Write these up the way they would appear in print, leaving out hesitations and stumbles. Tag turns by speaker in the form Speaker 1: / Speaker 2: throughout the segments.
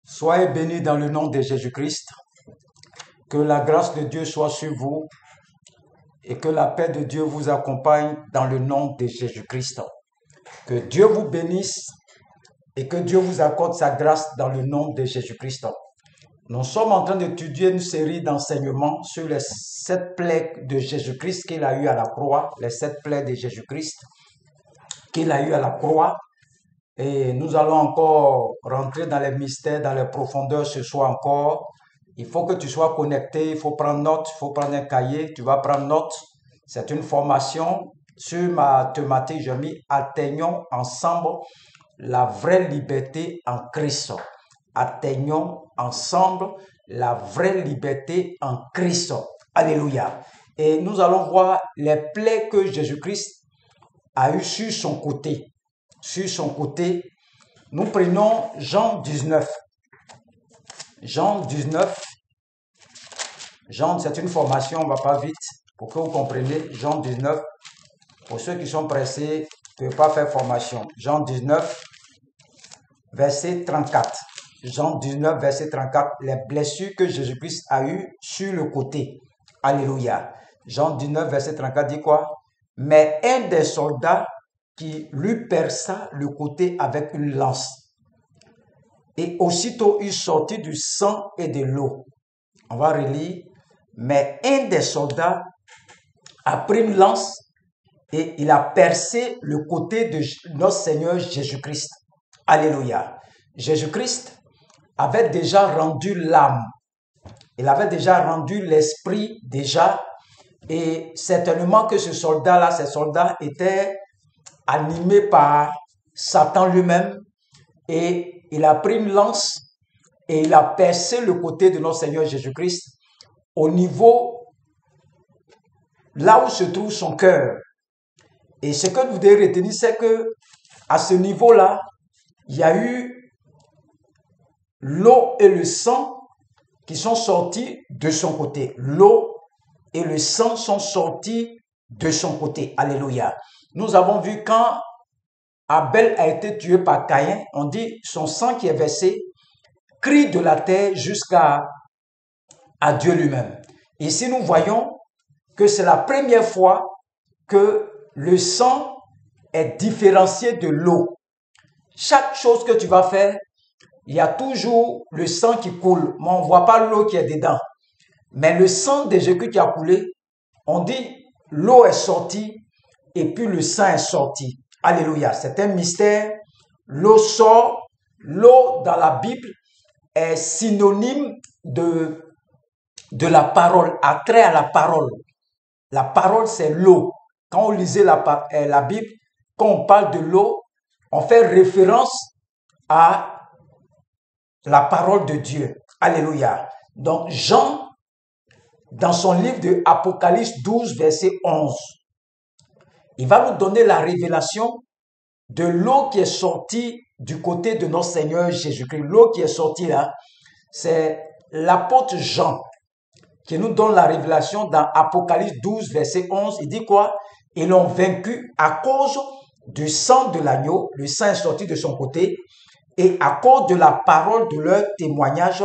Speaker 1: Soyez bénis dans le nom de Jésus-Christ. Que la grâce de Dieu soit sur vous et que la paix de Dieu vous accompagne dans le nom de Jésus-Christ. Que Dieu vous bénisse et que Dieu vous accorde sa grâce dans le nom de Jésus-Christ. Nous sommes en train d'étudier une série d'enseignements sur les 7 plaies de Jésus-Christ qu'il a eu à la croix, les 7 plaies de Jésus-Christ qu'il a eu à la croix. Et nous allons encore rentrer dans les mystères, dans les profondeurs ce soir encore. Il faut que tu sois connecté, il faut prendre note, il faut prendre un cahier, tu vas prendre note. C'est une formation sur ma thématique, j'ai mis « Atteignons ensemble la vraie liberté en Christ ». Atteignons ensemble la vraie liberté en Christ. Alléluia. Et nous allons voir les plaies que Jésus-Christ a eues sur son côté. Sur son côté, nous prenons Jean 19. Jean 19. Jean, c'est une formation, on ne va pas vite pour que vous compreniez. Jean 19. Pour ceux qui sont pressés, ne peuvent pas faire formation. Jean 19, verset 34. Jean 19, verset 34. Les blessures que Jésus-Christ a eues sur le côté. Alléluia. Jean 19, verset 34 dit quoi? Mais un des soldats qui lui perça le côté avec une lance. Et aussitôt il sortit du sang et de l'eau. On va relire. Mais un des soldats a pris une lance et il a percé le côté de notre Seigneur Jésus-Christ. Alléluia. Jésus-Christ avait déjà rendu l'âme. Il avait déjà rendu l'esprit déjà. Et certainement que ce soldat-là, ces soldats étaient animé par Satan lui-même, et il a pris une lance et il a percé le côté de notre Seigneur Jésus-Christ au niveau là où se trouve son cœur. Et ce que vous devez retenir, c'est que à ce niveau-là, il y a eu l'eau et le sang qui sont sortis de son côté. L'eau et le sang sont sortis de son côté. Alléluia. Nous avons vu quand Abel a été tué par Caïn, on dit son sang qui est versé, crie de la terre jusqu'à Dieu lui-même. Ici, nous voyons que c'est la première fois que le sang est différencié de l'eau. Chaque chose que tu vas faire, il y a toujours le sang qui coule, mais on ne voit pas l'eau qui est dedans. Mais le sang de Jésus qui a coulé, on dit l'eau est sortie et puis le sang est sorti. Alléluia. C'est un mystère. L'eau sort. L'eau dans la Bible est synonyme de la parole, attrait à la parole. La parole, c'est l'eau. Quand on lisait la Bible, quand on parle de l'eau, on fait référence à la parole de Dieu. Alléluia. Donc, Jean, dans son livre de Apocalypse 12, verset 11, il va nous donner la révélation de l'eau qui est sortie du côté de notre Seigneur Jésus-Christ. L'eau qui est sortie là, c'est l'apôtre Jean qui nous donne la révélation dans Apocalypse 12, verset 11. Il dit quoi? Ils l'ont vaincu à cause du sang de l'agneau. Le sang est sorti de son côté. Et à cause de la parole de leur témoignage.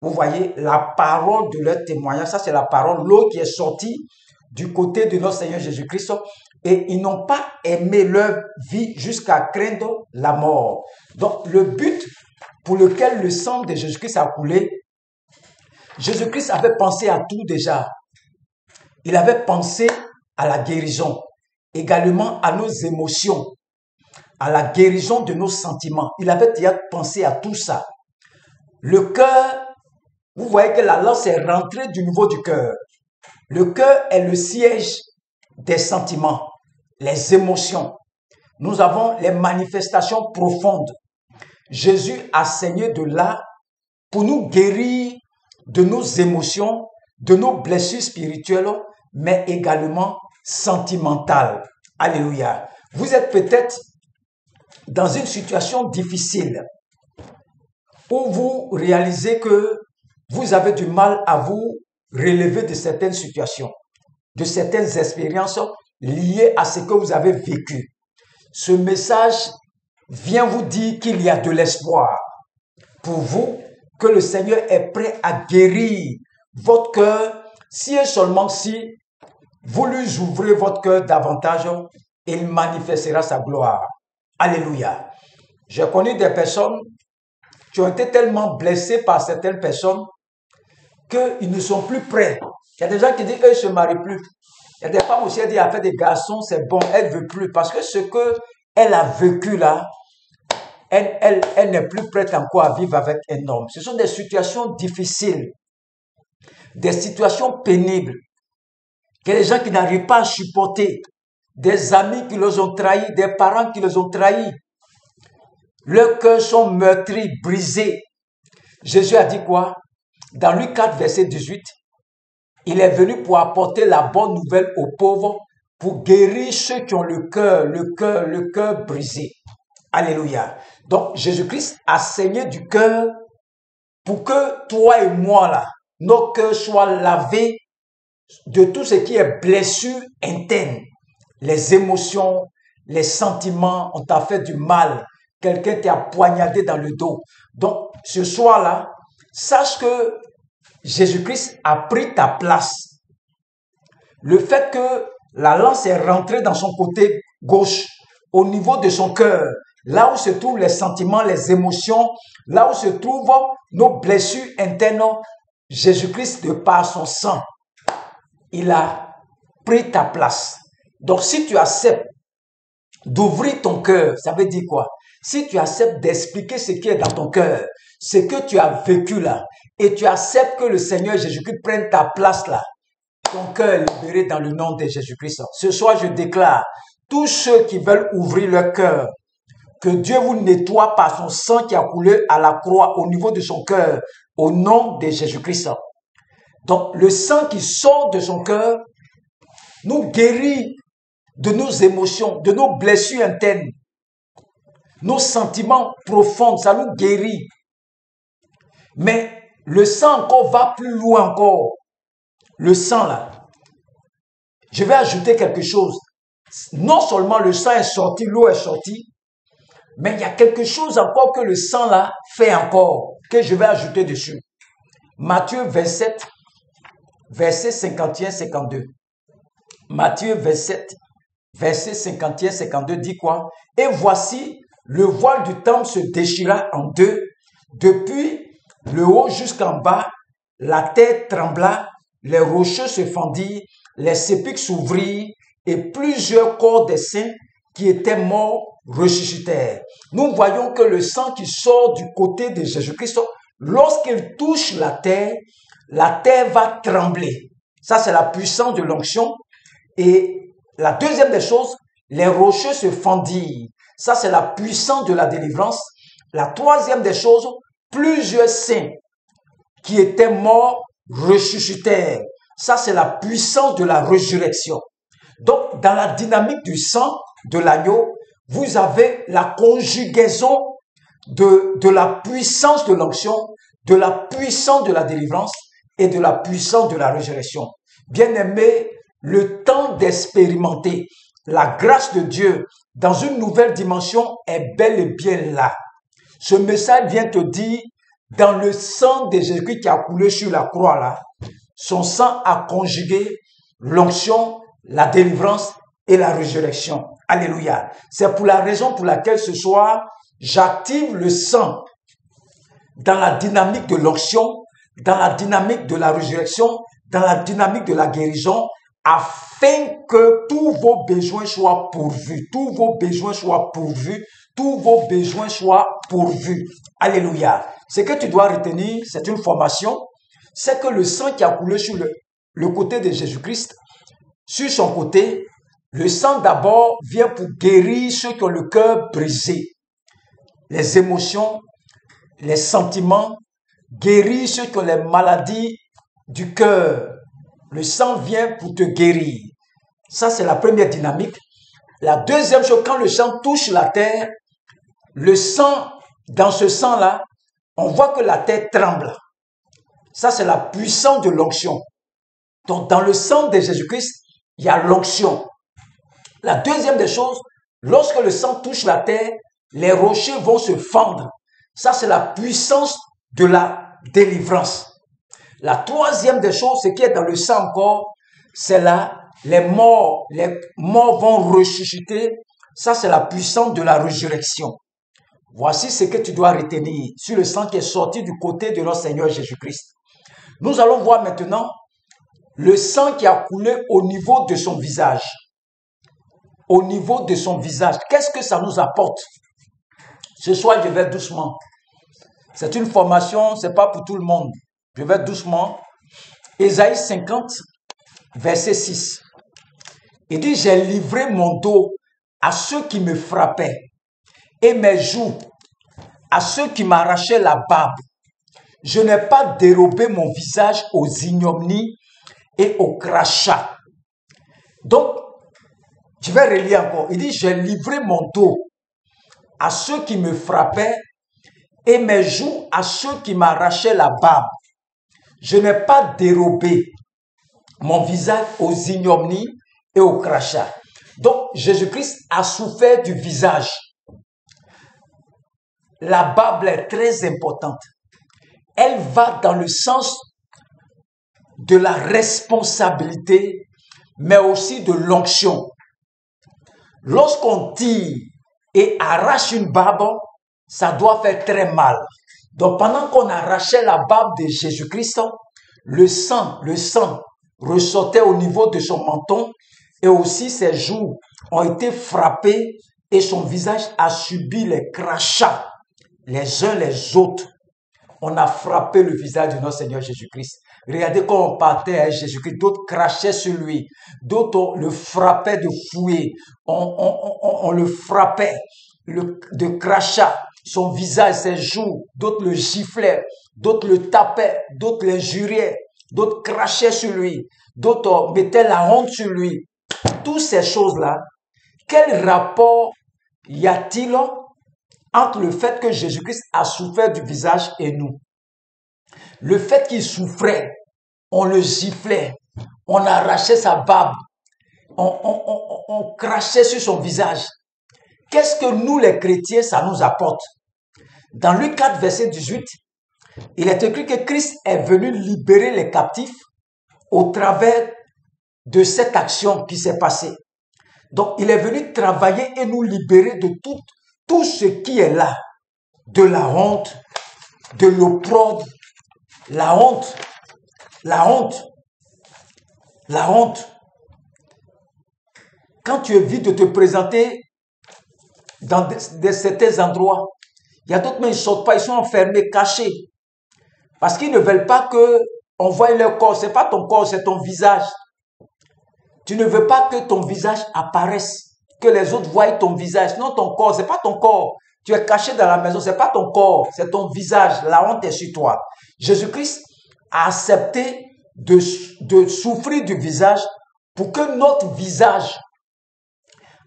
Speaker 1: Vous voyez, la parole de leur témoignage, ça c'est la parole, l'eau qui est sortie du côté de notre Seigneur Jésus-Christ. Et ils n'ont pas aimé leur vie jusqu'à craindre la mort. Donc, le but pour lequel le sang de Jésus-Christ a coulé, Jésus-Christ avait pensé à tout déjà. Il avait pensé à la guérison, également à nos émotions, à la guérison de nos sentiments. Il avait déjà pensé à tout ça. Le cœur, vous voyez que la lance est rentrée du niveau du cœur. Le cœur est le siège des sentiments, les émotions. Nous avons les manifestations profondes. Jésus a saigné de là pour nous guérir de nos émotions, de nos blessures spirituelles, mais également sentimentales. Alléluia. Vous êtes peut-être dans une situation difficile où vous réalisez que vous avez du mal à vous relever de certaines situations, de certaines expériences liées à ce que vous avez vécu. Ce message vient vous dire qu'il y a de l'espoir pour vous que le Seigneur est prêt à guérir votre cœur si et seulement si vous lui ouvrez votre cœur davantage, il manifestera sa gloire. Alléluia. J'ai connu des personnes qui ont été tellement blessées par certaines personnes qu'ils ne sont plus prêts. Il y a des gens qui disent, eux, ils ne se marient plus. Il y a des femmes aussi qui disent, elle fait des garçons, c'est bon, elle ne veut plus. Parce que ce qu'elle a vécu là, elle n'est plus prête encore à vivre avec un homme. Ce sont des situations difficiles, des situations pénibles. Il y a des gens qui n'arrivent pas à supporter, des amis qui les ont trahis, des parents qui les ont trahis. Leurs cœurs sont meurtris, brisés. Jésus a dit quoi? Dans Luc 4, verset 18, il est venu pour apporter la bonne nouvelle aux pauvres, pour guérir ceux qui ont le cœur brisé. Alléluia. Donc, Jésus-Christ a saigné du cœur pour que toi et moi, là, nos cœurs soient lavés de tout ce qui est blessure interne. Les émotions, les sentiments, on t'a fait du mal. Quelqu'un t'a poignardé dans le dos. Donc, ce soir-là, sache que Jésus-Christ a pris ta place. Le fait que la lance est rentrée dans son côté gauche, au niveau de son cœur, là où se trouvent les sentiments, les émotions, là où se trouvent nos blessures internes, Jésus-Christ, de par son sang, il a pris ta place. Donc, si tu acceptes d'ouvrir ton cœur, ça veut dire quoi? Si tu acceptes d'expliquer ce qui est dans ton cœur, ce que tu as vécu là, et tu acceptes que le Seigneur Jésus-Christ prenne ta place là, ton cœur est libéré dans le nom de Jésus-Christ. Ce soir, je déclare, tous ceux qui veulent ouvrir leur cœur, que Dieu vous nettoie par son sang qui a coulé à la croix au niveau de son cœur, au nom de Jésus-Christ. Donc, le sang qui sort de son cœur nous guérit de nos émotions, de nos blessures internes, nos sentiments profonds, ça nous guérit. Mais le sang encore va plus loin encore. Le sang là, je vais ajouter quelque chose. Non seulement le sang est sorti, l'eau est sortie, mais il y a quelque chose encore que le sang là fait encore, que je vais ajouter dessus. Matthieu 27, verset 51-52. Matthieu 27, verset 51-52 dit quoi? Et voici, le voile du temple se déchira en deux, depuis le haut jusqu'en bas, la terre trembla, les rochers se fendirent, les sépulcres s'ouvrirent, et plusieurs corps des saints qui étaient morts ressuscitèrent. Nous voyons que le sang qui sort du côté de Jésus-Christ, lorsqu'il touche la terre va trembler. Ça, c'est la puissance de l'onction. Et la deuxième des choses, les rochers se fendirent. Ça, c'est la puissance de la délivrance. La troisième des choses, plusieurs saints qui étaient morts ressuscitèrent. Ça, c'est la puissance de la résurrection. Donc, dans la dynamique du sang de l'agneau, vous avez la conjugaison de la puissance de l'onction, de la puissance de la délivrance et de la puissance de la résurrection. Bien-aimés, le temps d'expérimenter la grâce de Dieu dans une nouvelle dimension est bel et bien là. Ce message vient te dire, dans le sang de Jésus qui a coulé sur la croix là, son sang a conjugué l'onction, la délivrance et la résurrection. Alléluia. C'est pour la raison pour laquelle ce soir, j'active le sang dans la dynamique de l'onction, dans la dynamique de la résurrection, dans la dynamique de la guérison, afin que tous vos besoins soient pourvus, tous vos besoins soient pourvus, tous vos besoins soient pourvus. Alléluia. Ce que tu dois retenir, c'est une formation, c'est que le sang qui a coulé sur le côté de Jésus-Christ, sur son côté, le sang d'abord vient pour guérir ceux qui ont le cœur brisé, les émotions, les sentiments, guérir ceux qui ont les maladies du cœur. Le sang vient pour te guérir. Ça, c'est la première dynamique. La deuxième chose, quand le sang touche la terre, le sang, dans ce sang-là, on voit que la terre tremble. Ça, c'est la puissance de l'onction. Donc, dans le sang de Jésus-Christ, il y a l'onction. La deuxième des choses, lorsque le sang touche la terre, les rochers vont se fendre. Ça, c'est la puissance de la délivrance. La troisième des choses, ce qui est dans le sang encore, c'est là, les morts vont ressusciter. Ça, c'est la puissance de la résurrection. Voici ce que tu dois retenir sur le sang qui est sorti du côté de notre Seigneur Jésus-Christ. Nous allons voir maintenant le sang qui a coulé au niveau de son visage. Au niveau de son visage. Qu'est-ce que ça nous apporte? Ce soir, je vais doucement. C'est une formation, ce n'est pas pour tout le monde. Je vais doucement. Ésaïe 50, verset 6. Il dit, j'ai livré mon dos à ceux qui me frappaient et mes joues à ceux qui m'arrachaient la barbe. Je n'ai pas dérobé mon visage aux ignominies et aux crachats. Donc, je vais relire encore. Il dit, j'ai livré mon dos à ceux qui me frappaient et mes joues à ceux qui m'arrachaient la barbe. Je n'ai pas dérobé mon visage aux ignominies et aux crachats. Donc, Jésus-Christ a souffert du visage. La barbe est très importante. Elle va dans le sens de la responsabilité, mais aussi de l'onction. Lorsqu'on tire et arrache une barbe, ça doit faire très mal. Donc pendant qu'on arrachait la barbe de Jésus-Christ, le sang ressortait au niveau de son menton et aussi ses joues ont été frappées et son visage a subi les crachats les uns les autres. On a frappé le visage de notre Seigneur Jésus-Christ. Regardez quand on partait avec Jésus-Christ, d'autres crachaient sur lui, d'autres le frappaient de fouet, on le frappait de crachats, son visage, ses joues, d'autres le giflaient, d'autres le tapaient, d'autres les juraient, d'autres crachaient sur lui, d'autres mettaient la honte sur lui. Toutes ces choses-là, quel rapport y a-t-il entre le fait que Jésus-Christ a souffert du visage et nous? Le fait qu'il souffrait, on le giflait, on arrachait sa barbe, on crachait sur son visage. Qu'est-ce que nous, les chrétiens, ça nous apporte? Dans Luc 4, verset 18, il est écrit que Christ est venu libérer les captifs au travers de cette action qui s'est passée. Donc, il est venu travailler et nous libérer de tout ce qui est là, de la honte, de l'opprobre, la honte. Quand tu évites de te présenter dans certains endroits, il y a d'autres, mais ils ne sortent pas, ils sont enfermés, cachés. Parce qu'ils ne veulent pas qu'on voie leur corps. Ce n'est pas ton corps, c'est ton visage. Tu ne veux pas que ton visage apparaisse, que les autres voient ton visage. Non, ton corps, ce n'est pas ton corps. Tu es caché dans la maison, ce n'est pas ton corps, c'est ton visage. La honte est sur toi. Jésus-Christ a accepté de souffrir du visage pour que notre visage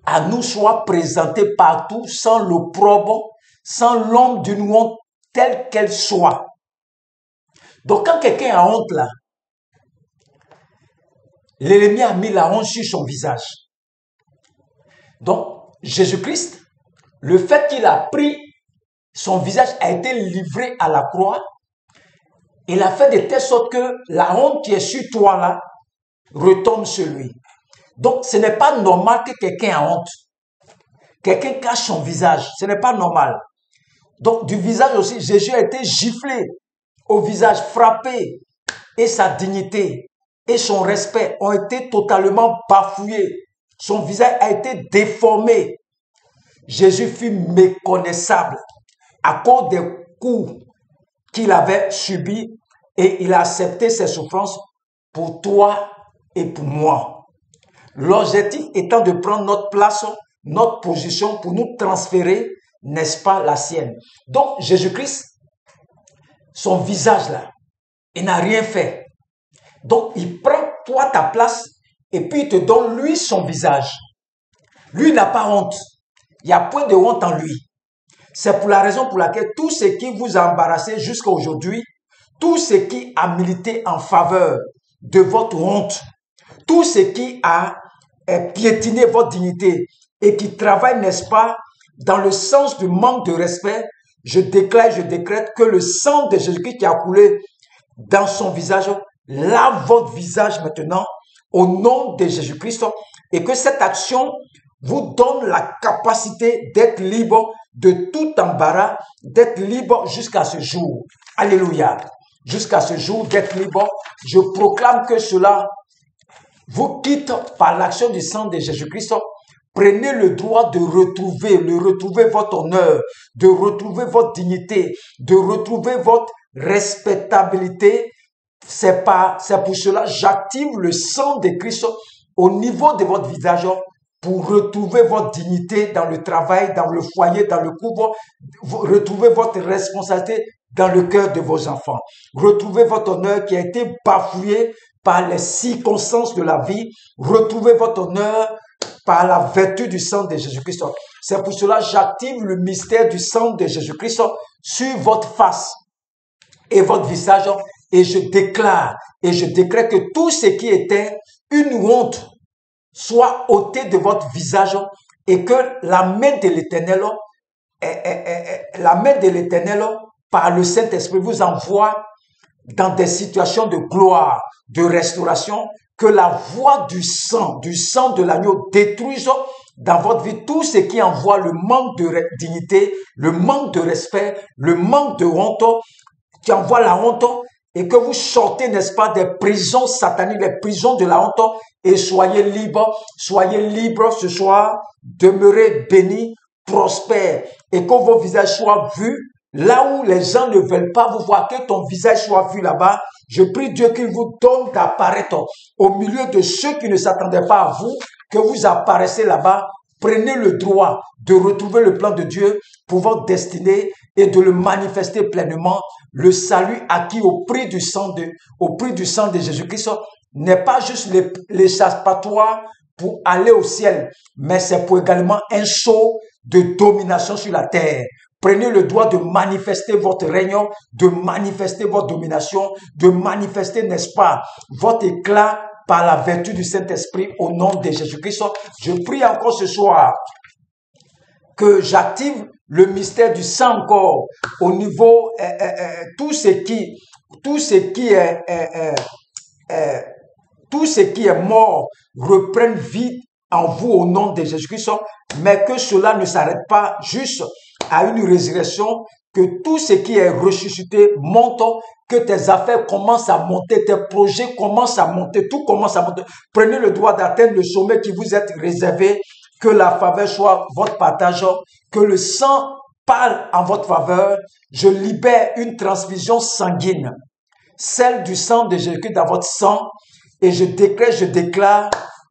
Speaker 1: à nous soit présenté partout sans l'opprobre, sans l'ombre d'une honte telle qu'elle soit. Donc quand quelqu'un a honte là, l'ennemi a mis la honte sur son visage. Donc Jésus-Christ, le fait qu'il a pris, son visage a été livré à la croix, il a fait de telle sorte que la honte qui est sur toi là, retombe sur lui. Donc ce n'est pas normal que quelqu'un a honte. Quelqu'un cache son visage, ce n'est pas normal. Donc du visage aussi, Jésus a été giflé au visage, frappé, et sa dignité et son respect ont été totalement bafoués. Son visage a été déformé. Jésus fut méconnaissable à cause des coups qu'il avait subis et il a accepté ses souffrances pour toi et pour moi. L'objectif étant de prendre notre place, notre position pour nous transférer, n'est-ce pas, la sienne. Donc Jésus-Christ, son visage là, il n'a rien fait. Donc il prend toi ta place et puis il te donne lui son visage. Lui n'a pas honte. Il n'y a point de honte en lui. C'est pour la raison pour laquelle tout ce qui vous a embarrassé jusqu'à aujourd'hui, tout ce qui a milité en faveur de votre honte, tout ce qui a piétiné votre dignité et qui travaille, n'est-ce pas, dans le sens du manque de respect, je déclare et je décrète que le sang de Jésus-Christ qui a coulé dans son visage lave votre visage maintenant au nom de Jésus-Christ et que cette action vous donne la capacité d'être libre de tout embarras, d'être libre jusqu'à ce jour. Alléluia. Jusqu'à ce jour d'être libre, je proclame que cela vous quitte par l'action du sang de Jésus-Christ. Prenez le droit de retrouver votre honneur, de retrouver votre dignité, de retrouver votre respectabilité. C'est pour cela que j'active le sang de Christ au niveau de votre visage pour retrouver votre dignité dans le travail, dans le foyer, dans le couple, retrouver votre responsabilité dans le cœur de vos enfants. Retrouvez votre honneur qui a été bafoué par les circonstances de la vie. Retrouvez votre honneur par la vertu du sang de Jésus-Christ. C'est pour cela que j'active le mystère du sang de Jésus-Christ sur votre face et votre visage et je déclare et je décrète que tout ce qui était une honte soit ôté de votre visage et que la main de l'Éternel, par le Saint-Esprit vous envoie dans des situations de gloire, de restauration, que la voix du sang de l'agneau détruise dans votre vie tout ce qui envoie le manque de dignité, le manque de respect, le manque de honte, qui envoie la honte et que vous sortez, n'est-ce pas, des prisons sataniques, les prisons de la honte et soyez libres ce soir, demeurez bénis, prospères et que vos visages soient vus là où les gens ne veulent pas vous voir, que ton visage soit vu là-bas. Je prie Dieu qu'il vous donne d'apparaître au milieu de ceux qui ne s'attendaient pas à vous, que vous apparaissez là-bas. Prenez le droit de retrouver le plan de Dieu pour votre destinée et de le manifester pleinement. Le salut acquis au prix du sang de Jésus-Christ n'est pas juste l'échappatoire pour aller au ciel, mais c'est pour également un saut de domination sur la terre. Prenez le droit de manifester votre règne, de manifester votre domination, de manifester, n'est-ce pas, votre éclat par la vertu du Saint-Esprit au nom de Jésus-Christ. Je prie encore ce soir que j'active le mystère du sang encore au niveau, tout ce qui est mort reprenne vie en vous au nom de Jésus-Christ, mais que cela ne s'arrête pas juste à une résurrection, que tout ce qui est ressuscité monte, que tes affaires commencent à monter, tes projets commencent à monter, tout commence à monter. Prenez le droit d'atteindre le sommet qui vous est réservé, que la faveur soit votre partage, que le sang parle en votre faveur. Je libère une transfusion sanguine, celle du sang de Jésus dans votre sang, et je déclare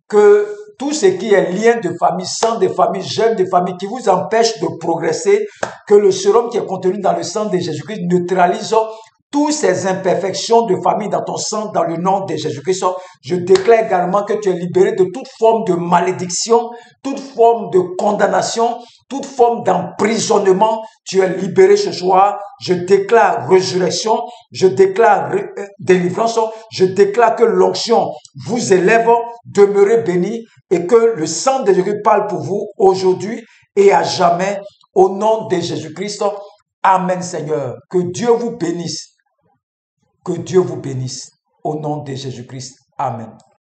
Speaker 1: que tout ce qui est lien de famille, sang de famille, gène de famille qui vous empêche de progresser, que le sérum qui est contenu dans le sang de Jésus-Christ neutralise toutes ces imperfections de famille dans ton sang, dans le nom de Jésus-Christ. Je déclare également que tu es libéré de toute forme de malédiction, toute forme de condamnation, toute forme d'emprisonnement. Tu es libéré ce soir. Je déclare résurrection, je déclare délivrance, je déclare que l'onction vous élève, demeurez bénis et que le sang de Jésus parle pour vous aujourd'hui et à jamais au nom de Jésus-Christ. Amen, Seigneur. Que Dieu vous bénisse. Que Dieu vous bénisse. Au nom de Jésus-Christ. Amen.